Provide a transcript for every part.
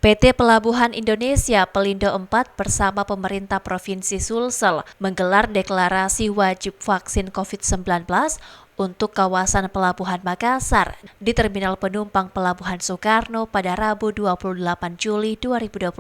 PT Pelabuhan Indonesia Pelindo 4 bersama pemerintah Provinsi Sulsel menggelar deklarasi wajib vaksin COVID-19 untuk kawasan Pelabuhan Makassar di Terminal Penumpang Pelabuhan Soekarno pada Rabu 28 Juli 2021.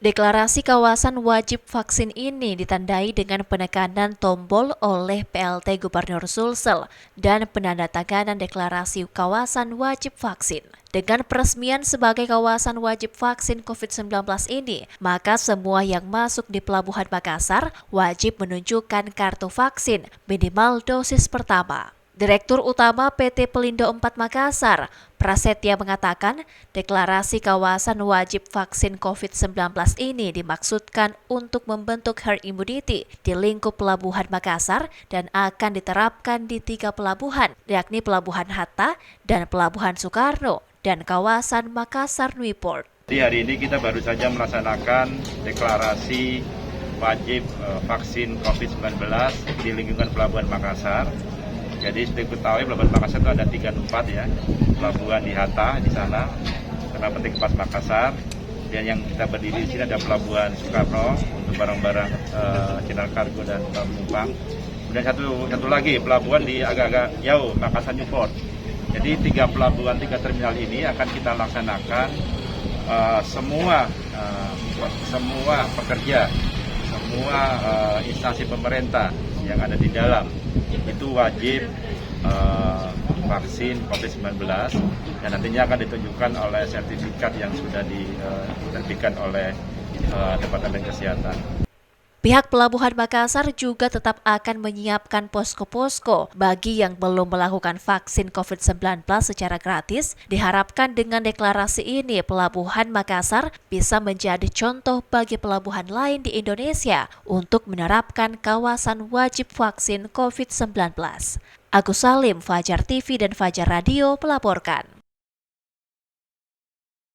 Deklarasi kawasan wajib vaksin ini ditandai dengan penekanan tombol oleh PLT Gubernur Sulsel dan penandatanganan deklarasi kawasan wajib vaksin. Dengan peresmian sebagai kawasan wajib vaksin COVID-19 ini, maka semua yang masuk di Pelabuhan Makassar wajib menunjukkan kartu vaksin minimal dosis pertama. Direktur Utama PT Pelindo 4 Makassar, Prasetya mengatakan, deklarasi kawasan wajib vaksin COVID-19 ini dimaksudkan untuk membentuk herd immunity di lingkup Pelabuhan Makassar dan akan diterapkan di 3 pelabuhan, yakni Pelabuhan Hatta dan Pelabuhan Soekarno dan kawasan Makassar Newport. Di hari ini kita baru saja melaksanakan deklarasi wajib vaksin COVID-19 di lingkungan Pelabuhan Makassar. Jadi seperti ketahui Pelabuhan Makassar itu ada 3 tempat ya, pelabuhan di Hatta di sana, karena penting tempat Makassar. Dan yang kita berdiri di sini ada Pelabuhan Soekarno untuk barang-barang channel kargo dan penumpang. Kemudian satu lagi pelabuhan di agak-agak jauh, Makassar Newport. Jadi 3 pelabuhan, 3 terminal ini akan kita laksanakan semua pekerja, semua instansi pemerintah yang ada di dalam itu wajib vaksin COVID-19 dan nantinya akan ditunjukkan oleh sertifikat yang sudah diterbitkan oleh Departemen Kesehatan. Pihak Pelabuhan Makassar juga tetap akan menyiapkan posko-posko bagi yang belum melakukan vaksin COVID-19 secara gratis. Diharapkan dengan deklarasi ini, Pelabuhan Makassar bisa menjadi contoh bagi pelabuhan lain di Indonesia untuk menerapkan kawasan wajib vaksin COVID-19. Agus Salim, Fajar TV dan Fajar Radio melaporkan.